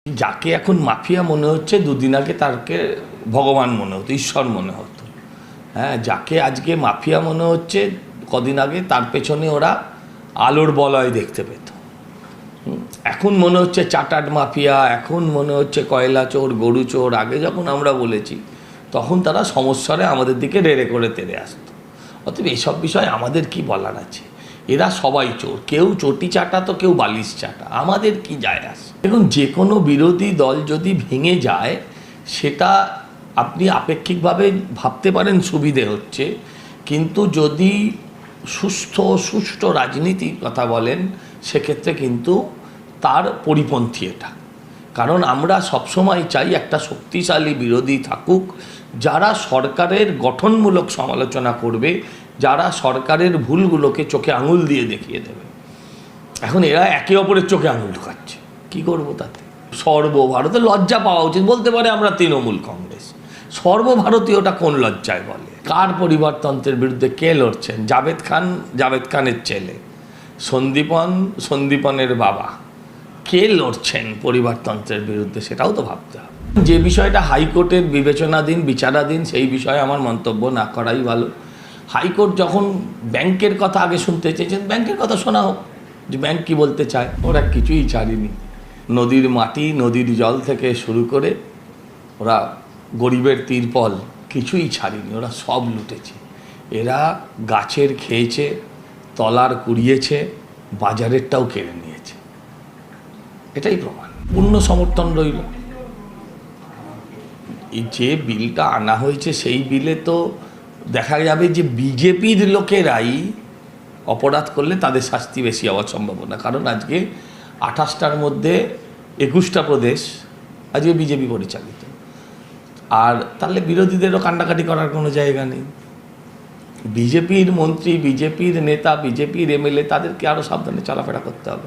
যাকে এখন মাফিয়া মনে হচ্ছে দুদিন আগে তাকে ভগবান মনে হতো, ঈশ্বর মনে হতো। হ্যাঁ, যাকে আজকে মাফিয়া মনে হচ্ছে কদিন আগে তার পেছনে ওরা আলোর বলয় দেখতে পেত। এখন মনে হচ্ছে চাটার্ড মাফিয়া, এখন মনে হচ্ছে কয়লা চোর, গরু চোর। আগে যখন আমরা বলেছি তখন তারা সমস্যারে আমাদের দিকে রেড়ে করে তেড়ে আসতো। অতএব এইসব বিষয়ে আমাদের কি বলার আছে? এরা সবাই চোর, কেউ চটি চাটা তো কেউ বালিশ চাটা, আমাদের কি যায় আসে? দেখুন, যে কোনো বিরোধী দল যদি ভেঙে যায় সেটা আপনি আপেক্ষিকভাবে ভাবতে পারেন সুবিধে হচ্ছে, কিন্তু যদি সুষ্ঠু রাজনীতির কথা বলেন সেক্ষেত্রে কিন্তু তার পরিপন্থী এটা। কারণ আমরা সবসময় চাই একটা শক্তিশালী বিরোধী থাকুক, যারা সরকারের গঠনমূলক সমালোচনা করবে, যারা সরকারের ভুলগুলোকে চোখে আঙুল দিয়ে দেখিয়ে দেবে। এখন এরা একে অপরের চোখে আঙুল ঢুকাচ্ছে, কী করবো তাতে? সর্বভারতে লজ্জা পাওয়া উচিত, বলতে পারে আমরা তৃণমূল কংগ্রেস। সর্বভারতীয়টা কোন লজ্জায় বলে? কার পরিবারতন্ত্রের বিরুদ্ধে কে লড়ছেন? জাভেদ খানের ছেলে, সন্দীপনের বাবা, কে লড়ছেন পরিবারতন্ত্রের বিরুদ্ধে? সেটাও তো ভাবতে হবে। যে বিষয়টা হাইকোর্টের বিবেচনাধীন, বিচারাধীন, সেই বিষয়ে আমার মন্তব্য না করাই ভালো। হাইকোর্ট যখন ব্যাংকের কথা আগে শুনতে চেয়েছেন, ব্যাংকের কথা শোনা হোক, যে ব্যাংক কী বলতে চায়। ওরা কিছুই ছাড়েনি। নদীর মাটি, নদীর জল থেকে শুরু করে ওরা গরিবের তিরপল কিছুই ছাড়েনি, ওরা সব লুটেছে। এরা গাছের খেয়েছে, তলার কুড়িয়েছে, বাজারেরটাও কেড়ে নিয়েছে। এটাই প্রমাণ। পূর্ণ সমর্থন রইল। এই যে বিলটা আনা হয়েছে সেই বিলে তো দেখা যাবে যে বিজেপির লোকেরাই অপরাধ করলে তাদের শাস্তি বেশি হওয়ার সম্ভাবনা। কারণ আজকে 28টার মধ্যে 21টা প্রদেশ আজকে বিজেপি পরিচালিত, আর তাহলে বিরোধীদেরও কান্ডাকাটি করার কোনো জায়গা নেই। বিজেপির মন্ত্রী, বিজেপির নেতা, বিজেপির এমএলএ, তাদেরকে আরও সাবধানে চলাফেরা করতে হবে।